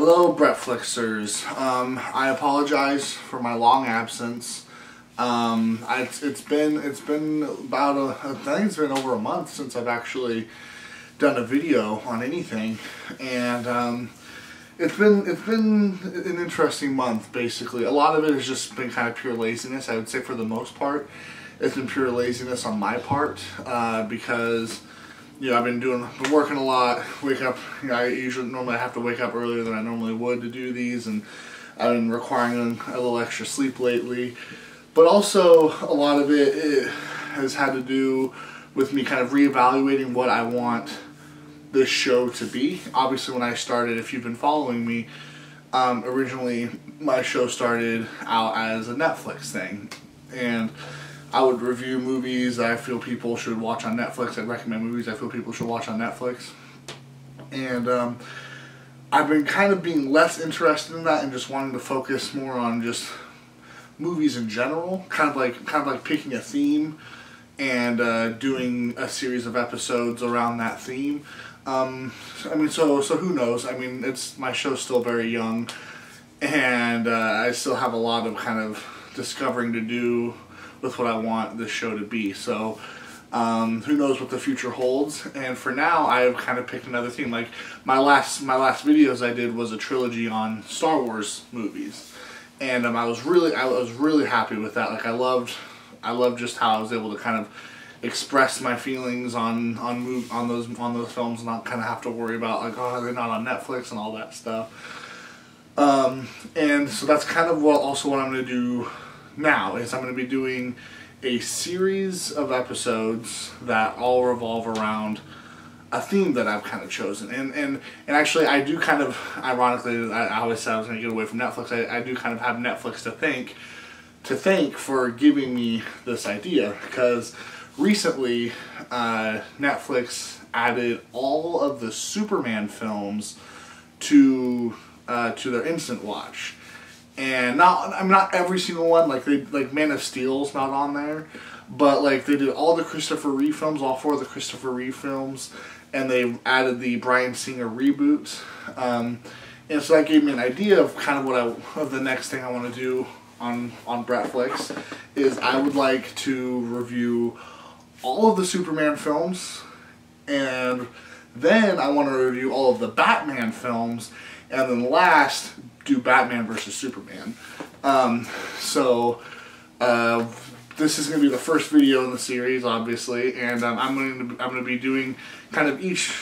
Hello, BretFlixers. I apologize for my long absence. It's been about I think it's been over a month since I've actually done a video on anything, and it's been an interesting month. Basically, a lot of it has just been kind of pure laziness. I would say for the most part, it's been pure laziness on my part because, you know, I've been working a lot, wake up, you know, normally have to wake up earlier than I normally would to do these, and I've been requiring a little extra sleep lately. But also, a lot of it has had to do with me kind of reevaluating what I want this show to be. Obviously, when I started, if you've been following me, originally my show started out as a Netflix thing, and I would review movies that I feel people should watch on Netflix. I'd recommend movies I feel people should watch on Netflix. And I've been kind of being less interested in that and just wanting to focus more on just movies in general. Kind of like picking a theme and doing a series of episodes around that theme. I mean, so who knows? I mean, my show's still very young, and I still have a lot of kind of discovering to do with what I want this show to be. So who knows what the future holds. And for now, I've kind of picked another theme. Like my last videos I did was a trilogy on Star Wars movies, and I was really happy with that. Like I loved just how I was able to kind of express my feelings on those films and not kind of have to worry about like, oh, they're not on Netflix and all that stuff. And so that's kind of what I'm going to do now, is I'm going to be doing a series of episodes that all revolve around a theme that I've kind of chosen. And actually, I do kind of, ironically, I always said I was going to get away from Netflix. I do kind of have Netflix to thank for giving me this idea, because recently Netflix added all of the Superman films to their instant watch. And not every single one, like Man of Steel's not on there, but like they did all the Christopher Reeve films, all 4 of the Christopher Reeve films, and they added the Bryan Singer reboot. And so that gave me an idea of kind of the next thing I want to do on BretFlix, is I would like to review all of the Superman films, and then I want to review all of the Batman films, and then last do Batman versus Superman. This is going to be the first video in the series, obviously, and I'm going to be doing kind of each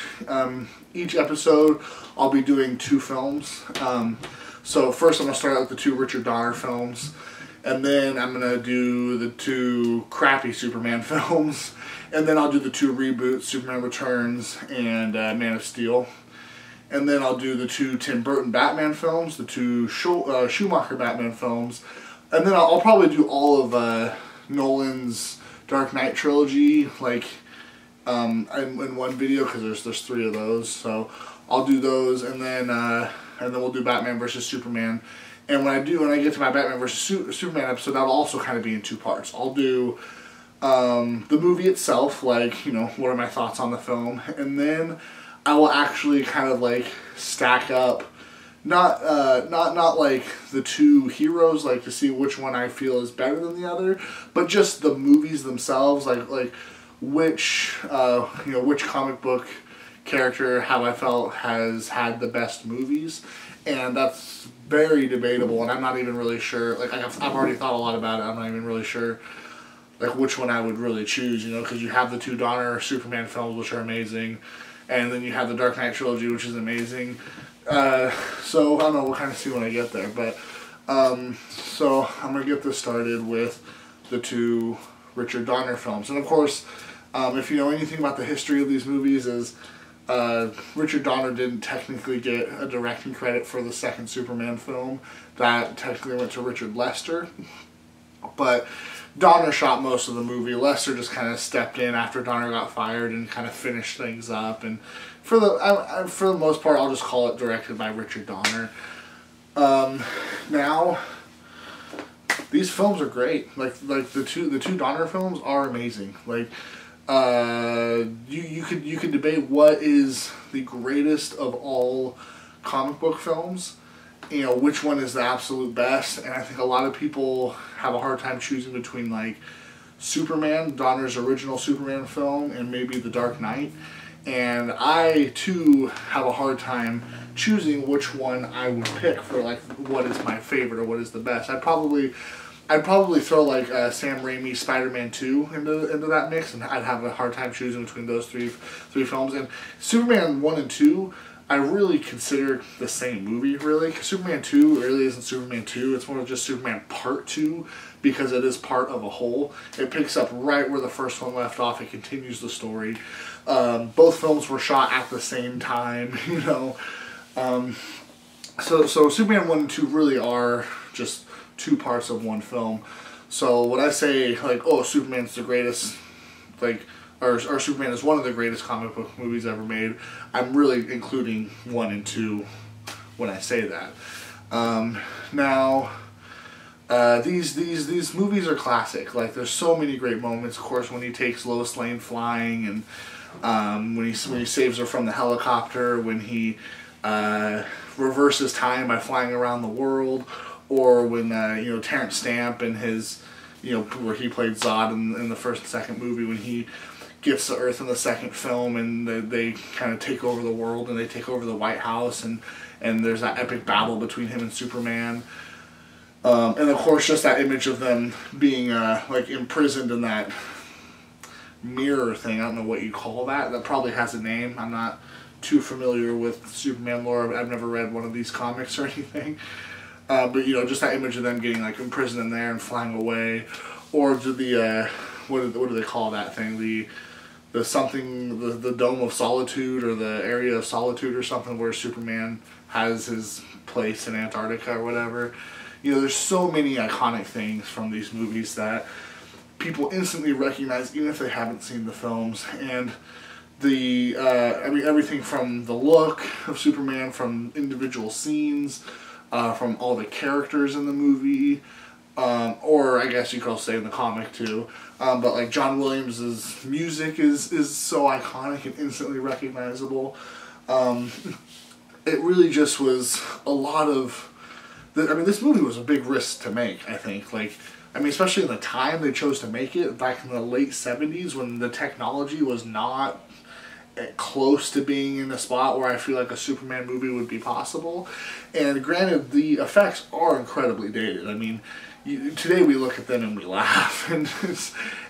episode. I'll be doing 2 films. So first I'm going to start out with the 2 Richard Donner films, and then I'm going to do the 2 crappy Superman films, and then I'll do the 2 reboots, Superman Returns and Man of Steel. And then I'll do the 2 Tim Burton Batman films, the 2 Schumacher Batman films, and then I'll probably do all of Nolan's Dark Knight trilogy, like in one video, because there's 3 of those. So I'll do those, and then we'll do Batman versus Superman. And when I get to my Batman versus Superman episode, that'll also kind of be in 2 parts. I'll do the movie itself, like, you know, what are my thoughts on the film, and then I will actually kind of like stack up, not like the 2 heroes, like to see which one I feel is better than the other, but just the movies themselves, like which which comic book character have I felt has had the best movies, and that's very debatable, and I'm not even really sure. Like I've already thought a lot about it. I'm not even really sure like which one I would really choose, you know, because you have the 2 Donner Superman films, which are amazing. And then you have the Dark Knight trilogy, which is amazing. So I don't know, we'll kind of see when I get there. But so I'm going to get this started with the 2 Richard Donner films. And of course, if you know anything about the history of these movies, is Richard Donner didn't technically get a directing credit for the 2nd Superman film. That technically went to Richard Lester. But Donner shot most of the movie. Lester just kind of stepped in after Donner got fired and kind of finished things up. And for the most part, I'll just call it directed by Richard Donner. Now, these films are great. Like the two Donner films are amazing. Like you could debate what is the greatest of all comic book films, you know, which one is the absolute best. And I think a lot of people have a hard time choosing between like Superman, Donner's original Superman film, and maybe The Dark Knight. And I too have a hard time choosing which one I would pick for like what is my favorite or what is the best. I'd probably throw like Sam Raimi's Spider-Man 2 into that mix, and I'd have a hard time choosing between those three films. And Superman 1 and 2, I really consider the same movie, really, because Superman 2 really isn't Superman 2. It's more of just Superman Part 2, because it is part of a whole. It picks up right where the first one left off. It continues the story. Both films were shot at the same time, you know. So Superman 1 and 2 really are just two parts of one film. So when I say, like, oh, Superman's the greatest, like, or Superman is one of the greatest comic book movies ever made, I'm really including 1 and 2 when I say that. Now, these movies are classic. Like, there's so many great moments. Of course, when he takes Lois Lane flying, and when he saves her from the helicopter, when he reverses time by flying around the world, or when you know, Terrence Stamp and his, you know, where he played Zod in the first and second movie, when he gets to Earth in the second film, and they kind of take over the world, and they take over the White House, and there's that epic battle between him and Superman. And of course, just that image of them being like imprisoned in that mirror thing. I don't know what you call that. That probably has a name. I'm not too familiar with Superman lore. I've never read one of these comics or anything. But you know, just that image of them getting like imprisoned in there and flying away, or the what do they call that thing? The something, the Dome of Solitude, or the Area of Solitude, or something, where Superman has his place in Antarctica or whatever. You know, there's so many iconic things from these movies that people instantly recognize, even if they haven't seen the films. And I mean, everything from the look of Superman, from individual scenes, from all the characters in the movie, or I guess you could also say in the comic too. But like John Williams' music is so iconic and instantly recognizable. It really just was a lot of... I mean, this movie was a big risk to make, I think. Like, I mean, especially in the time they chose to make it, back in the late 70s, when the technology was not close to being in a spot where I feel like a Superman movie would be possible. And granted, the effects are incredibly dated. I mean, today we look at them and we laugh, and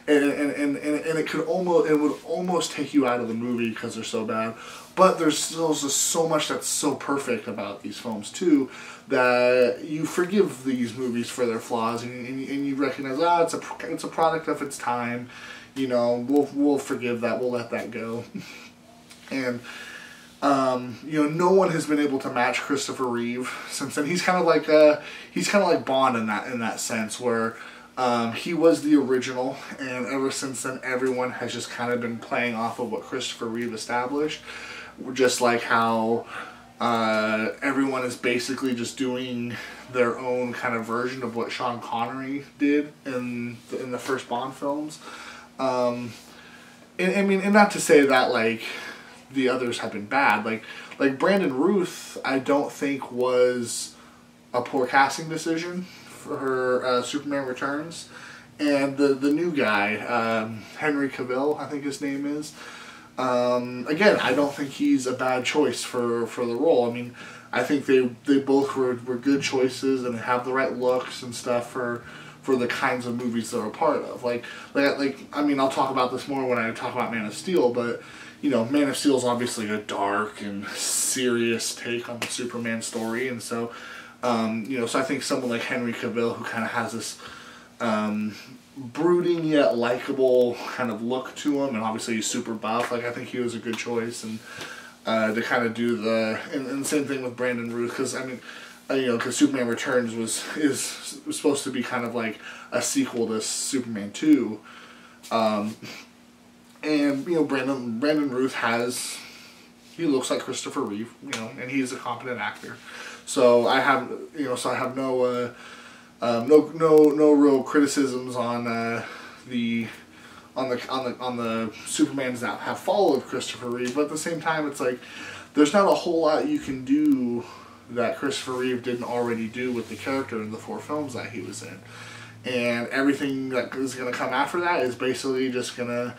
it would almost take you out of the movie because they're so bad. But there's still just so much that's so perfect about these films too, that you forgive these movies for their flaws, and you recognize, it's a product of its time. You know, we'll forgive that. We'll let that go. And you know, no one has been able to match Christopher Reeve since then. He's kind of like Bond in that sense, where he was the original, and ever since then, everyone has just kind of been playing off of what Christopher Reeve established. Just like how everyone is basically just doing their own kind of version of what Sean Connery did in the first Bond films. I mean, and not to say that like the others have been bad. Like Brandon Routh, I don't think was a poor casting decision for her Superman Returns, and the new guy, Henry Cavill, I think his name is. Again, I don't think he's a bad choice for the role. I mean, I think they both were good choices and have the right looks and stuff for the kinds of movies they're a part of. Like I mean, I'll talk about this more when I talk about Man of Steel, but you know, Man of Steel is obviously a dark and serious take on the Superman story, and so you know, so I think someone like Henry Cavill, who kind of has this brooding yet likable kind of look to him, and obviously he's super buff. Like, I think he was a good choice, and to kind of do and the same thing with Brandon Routh, because I mean, you know, because Superman Returns was supposed to be kind of like a sequel to Superman 2, and you know, Brandon Routh he looks like Christopher Reeve, you know, and he's a competent actor. So I have no real criticisms on on the Supermans that have followed Christopher Reeve, but at the same time, it's like there's not a whole lot you can do that Christopher Reeve didn't already do with the character in the 4 films that he was in. And everything that is going to come after that is basically just going to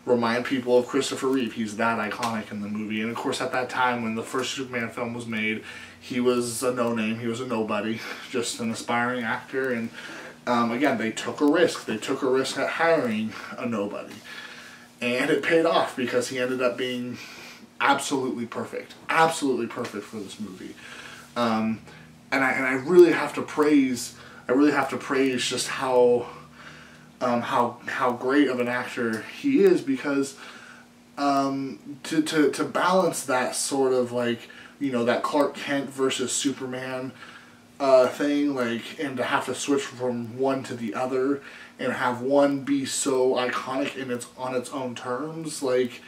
remind people of Christopher Reeve. He's that iconic in the movie. And of course, at that time when the first Superman film was made, he was a no-name. He was a nobody, just an aspiring actor. And again, they took a risk. They took a risk at hiring a nobody. And it paid off because he ended up being absolutely perfect for this movie. And I really have to praise just how great of an actor he is, because to balance that sort of like, you know, that Clark Kent versus Superman thing, like, and to have to switch from one to the other and have one be so iconic on its own terms, like,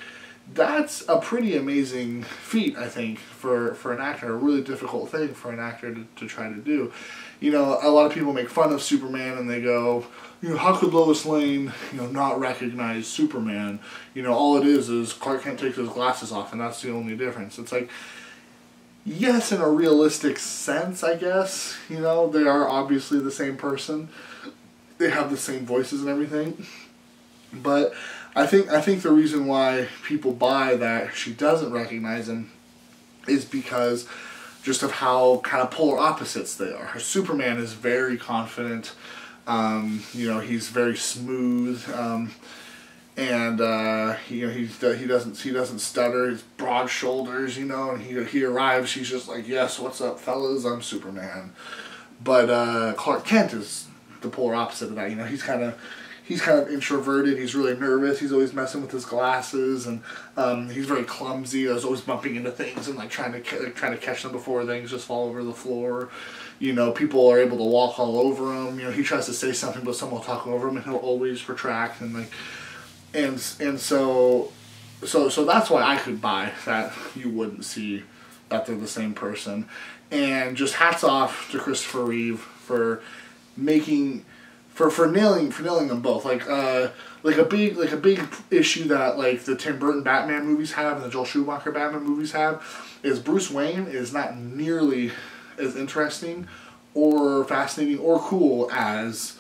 that's a pretty amazing feat, I think, for an actor. A really difficult thing for an actor to try to do. You know, a lot of people make fun of Superman and they go, you know, how could Lois Lane, you know, not recognize Superman? You know, all it is Clark Kent takes his glasses off and that's the only difference. It's like, yes, in a realistic sense, I guess. You know, they are obviously the same person. They have the same voices and everything. But I think the reason why people buy that she doesn't recognize him is because just of how kind of polar opposites they are. Her Superman is very confident, you know, he's very smooth, and you know, he doesn't stutter. He's broad shoulders, you know, and he arrives. He's just like, yes, what's up, fellas? I'm Superman. But Clark Kent is the polar opposite of that. You know, he's kind of introverted. He's really nervous. He's always messing with his glasses, and he's very clumsy. He's always bumping into things and like trying to catch them before things just fall over the floor. You know, people are able to walk all over him. You know, he tries to say something, but someone will talk over him, and he'll always retract and like, and so that's why I could buy that you wouldn't see that they're the same person. And just hats off to Christopher Reeve for making. For nailing them both. Like a big issue that like the Tim Burton Batman movies have and the Joel Schumacher Batman movies have is Bruce Wayne is not nearly as interesting or fascinating or cool as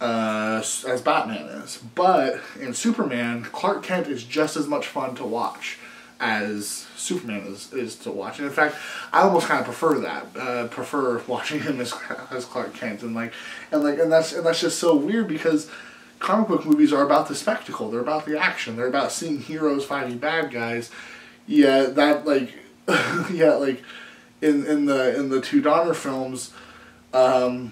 Batman is. But in Superman, Clark Kent is just as much fun to watch as Superman is to watch. And in fact, I almost kind of prefer that. Prefer watching him as Clark Kent, and that's just so weird because comic book movies are about the spectacle. They're about the action. They're about seeing heroes fighting bad guys. Yeah, that like yeah, like in the two Donner films,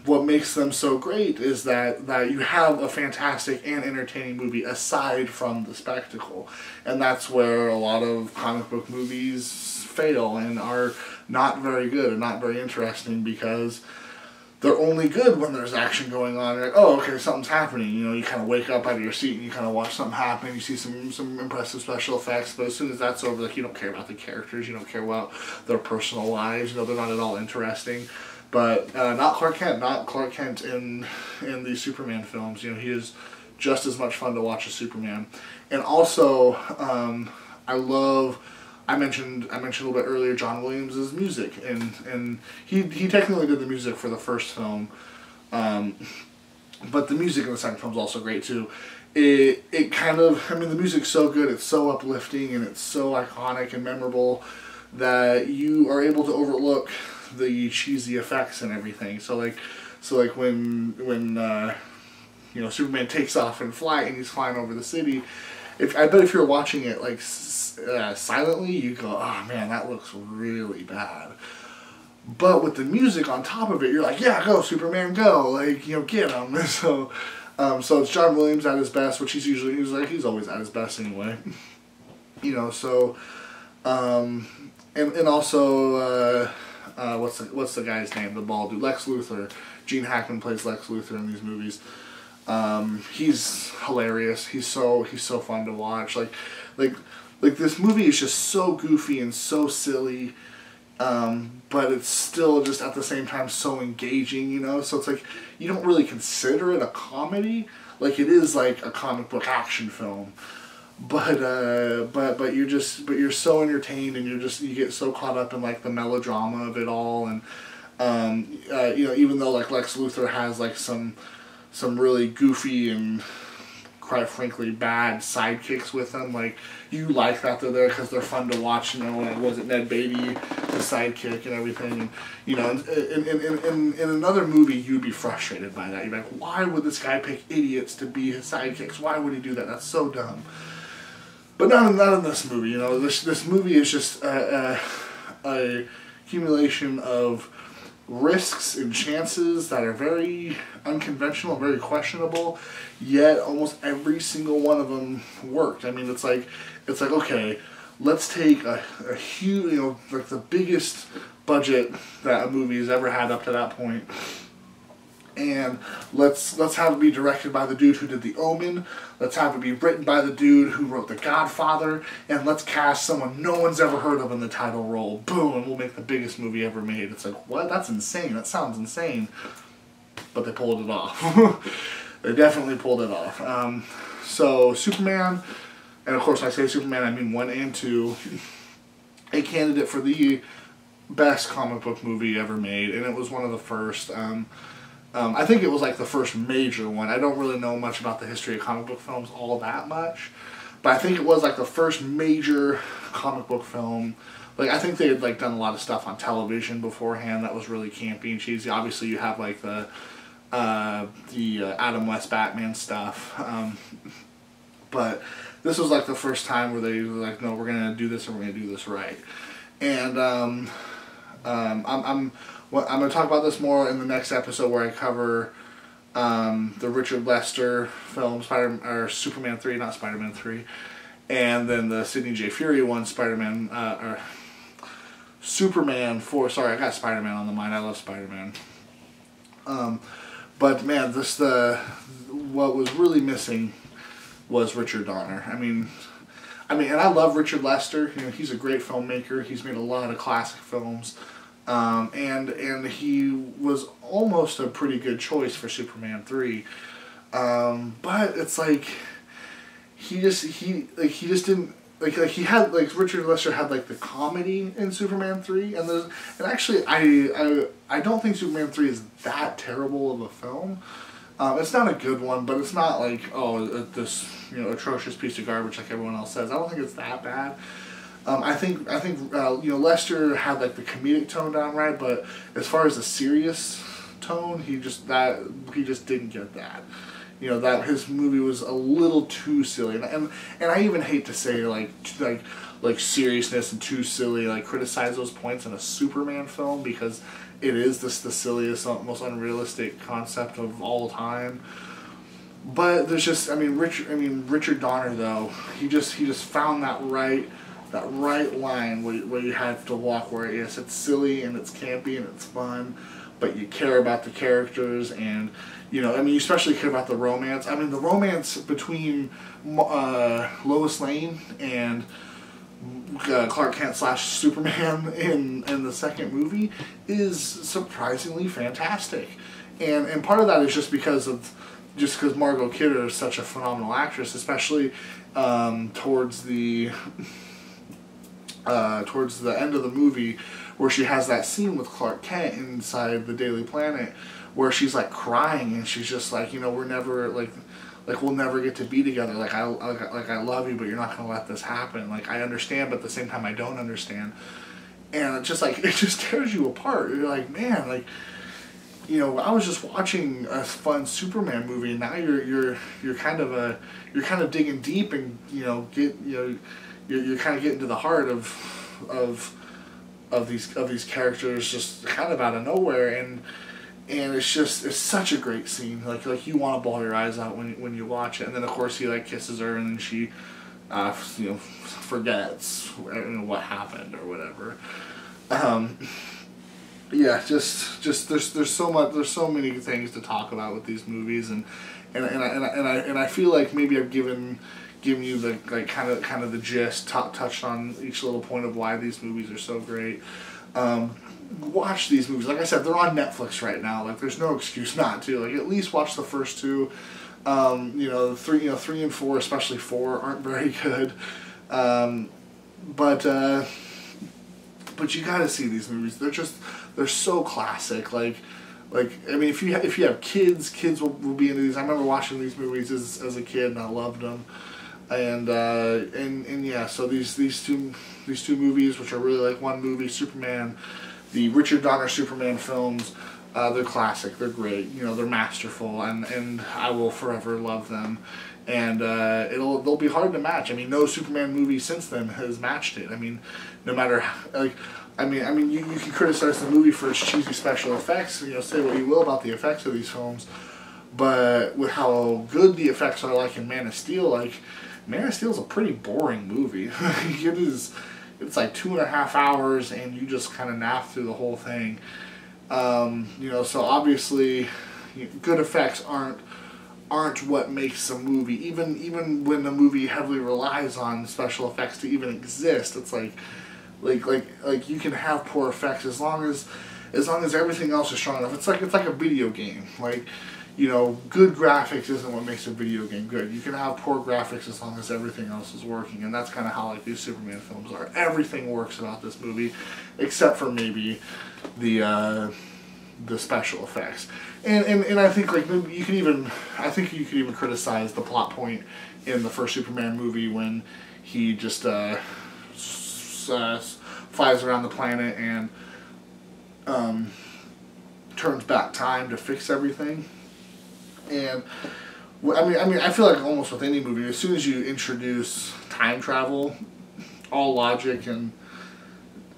what makes them so great is that you have a fantastic and entertaining movie aside from the spectacle. And that's where a lot of comic book movies fail and are not very good and not very interesting, because they're only good when there's action going on. You're like, oh, okay, something's happening. You know, you kind of wake up out of your seat and you kind of watch something happen. You see some impressive special effects, but as soon as that's over, like, you don't care about the characters. You don't care about their personal lives. You know, they're not at all interesting. But not Clark Kent. Not Clark Kent in the Superman films. You know, he is just as much fun to watch as Superman. And also, I mentioned a little bit earlier John Williams' music, and he technically did the music for the first film, but the music in the second film is also great too. It kind of, I mean, the music's so good, it's so uplifting, and it's so iconic and memorable that you are able to overlook the cheesy effects and everything. So like when you know, Superman takes off in flight and he's flying over the city, I bet if you're watching it like silently, you go, oh man, that looks really bad. But with the music on top of it, you're like, yeah, go Superman, go, like, you know, get him. So it's John Williams at his best, which he's always at his best anyway. You know, so and also what's the guy's name? The bald dude, Lex Luthor. Gene Hackman plays Lex Luthor in these movies. He's hilarious. He's so fun to watch. Like this movie is just so goofy and so silly, but it's still just at the same time so engaging, you know? So it's like, you don't really consider it a comedy. like it is like a comic book action film. But you're so entertained, and you get so caught up in like the melodrama of it all, and you know, even though like Lex Luthor has like some really goofy and quite frankly bad sidekicks with him, like you like that they're there because they're fun to watch. You know, was it Ned Beatty, the sidekick and everything, and you know, in another movie you'd be frustrated by that. You'd be like, why would this guy pick idiots to be his sidekicks? Why would he do that? That's so dumb. But not in this movie. You know, this movie is just a accumulation of risks and chances that are very unconventional, very questionable, yet almost every single one of them worked. I mean, it's like okay, let's take a huge, you know, like the biggest budget that a movie has ever had up to that point, and let's have it be directed by the dude who did The Omen. Let's have it be written by the dude who wrote The Godfather, and let's cast someone no one's ever heard of in the title role. Boom, and we'll make the biggest movie ever made. It's like, what? That's insane. That sounds insane. But they pulled it off. They definitely pulled it off. So Superman, and of course when I say Superman, I mean 1 and 2, a candidate for the best comic book movie ever made, and it was one of the first. I think it was like the first major one. I don't really know much about the history of comic book films all that much, but I think it was like the first major comic book film. Like I think they had like done a lot of stuff on television beforehand that was really campy and cheesy. Obviously you have like the Adam West Batman stuff, but this was like the first time where they were like, no, we're gonna do this and we're gonna do this right. And I'm going to talk about this more in the next episode where I cover the Richard Lester film, Superman 3, not Spider-Man 3, and then the Sidney J. Fury one, or Superman 4. Sorry, I got Spider-Man on the mind. I love Spider-Man. But man, what was really missing was Richard Donner. I mean, and I love Richard Lester. You know, he's a great filmmaker. He's made a lot of classic films. And he was almost a pretty good choice for Superman 3. But it's like he just didn't he had like Richard Lester had like the comedy in Superman 3, and actually I don't think Superman 3 is that terrible of a film. It's not a good one, but it's not like, oh, this, you know, atrocious piece of garbage like everyone else says. I don't think it's that bad. I think you know, Lester had like the comedic tone down right, but as far as the serious tone, he just didn't get that. You know, that his movie was a little too silly, and I even hate to say like seriousness and too silly, like criticize those points in a Superman film, because it is the silliest, most unrealistic concept of all time. But there's just, Richard Donner though, he just found that right line where you have to walk, where yes, it's silly and it's campy and it's fun, but you care about the characters, and you know, you especially care about the romance. I mean, the romance between Lois Lane and Clark Kent / Superman in the second movie is surprisingly fantastic, and part of that is just because Margot Kidder is such a phenomenal actress, especially towards the end of the movie, where she has that scene with Clark Kent inside the Daily Planet, where she's like crying and she's just like, you know, we're never like we'll never get to be together. Like I love you, but you're not gonna let this happen. Like I understand, but at the same time I don't understand. And it just tears you apart. You're like, man, like, you know, I was just watching a fun Superman movie, and now you're kind of digging deep, and you know, you're kind of getting to the heart of these characters just kind of out of nowhere, and it's such a great scene. Like you want to bawl your eyes out when you watch it. And then of course he like kisses her, and then she you know, forgets what happened or whatever. Yeah, just there's so many things to talk about with these movies, and I feel like maybe I've given you the kind of the gist, touched on each little point of why these movies are so great. Watch these movies. Like I said, they're on Netflix right now. Like there's no excuse not to. Like at least watch the first two. You know, three and four, especially four, aren't very good. But you gotta see these movies. They're so classic. Like I mean, if you have kids will be into these. I remember watching these movies as a kid, and I loved them. And yeah, so these two movies, which are really like one movie, Superman, the Richard Donner Superman films, they're classic. They're great. You know, they're masterful, and I will forever love them. And they'll be hard to match. I mean, no Superman movie since then has matched it. I mean, no matter like. I mean, you can criticize the movie for its cheesy special effects, you know, say what you will about the effects of these films, but with how good the effects are, like in Man of Steel, like, Man of Steel is a pretty boring movie. It's like 2.5 hours, and you just kind of nap through the whole thing. You know, so obviously, good effects aren't what makes a movie. Even when the movie heavily relies on special effects to even exist, it's like you can have poor effects as long as everything else is strong enough. It's like a video game. Like, you know, good graphics isn't what makes a video game good. You can have poor graphics as long as everything else is working, and that's kind of how like these Superman films are. Everything works about this movie, except for maybe the special effects. And I think like maybe you could even criticize the plot point in the first Superman movie when he just flies around the planet and turns back time to fix everything. And I mean, I feel like almost with any movie, as soon as you introduce time travel, all logic and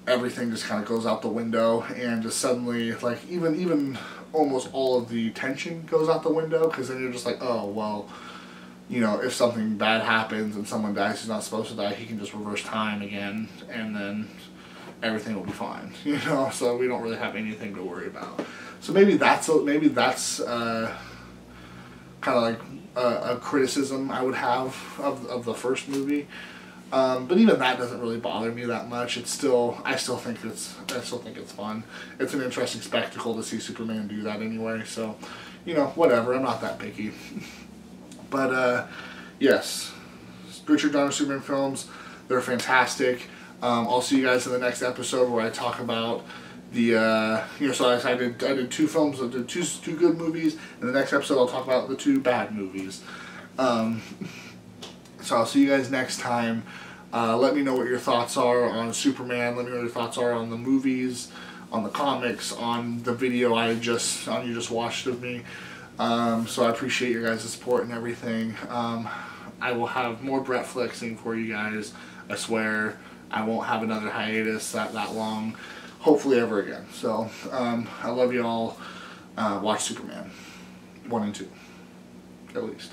everything just kind of goes out the window, and just suddenly, like, even almost all of the tension goes out the window, because then you're just like, oh, well, you know, if something bad happens and someone dies who's not supposed to die, he can just reverse time again, and then everything will be fine, you know, so we don't really have anything to worry about. So maybe that's kind of like a criticism I would have of the first movie. But even that doesn't really bother me that much. I still think it's fun. It's an interesting spectacle to see Superman do that anyway. So, you know, whatever. I'm not that picky. But yes, Richard Donner Superman films, they're fantastic. I'll see you guys in the next episode where I talk about the you know, so I did two films, I did two good movies. In the next episode, I'll talk about the two bad movies. So I'll see you guys next time. Let me know what your thoughts are on Superman. Let me know what your thoughts are on the movies, on the comics, on the video you just watched of me. So I appreciate your guys' support and everything. I will have more BretFlixing for you guys. I swear I won't have another hiatus that long, hopefully ever again. So I love you all. Watch Superman 1 and 2, at least.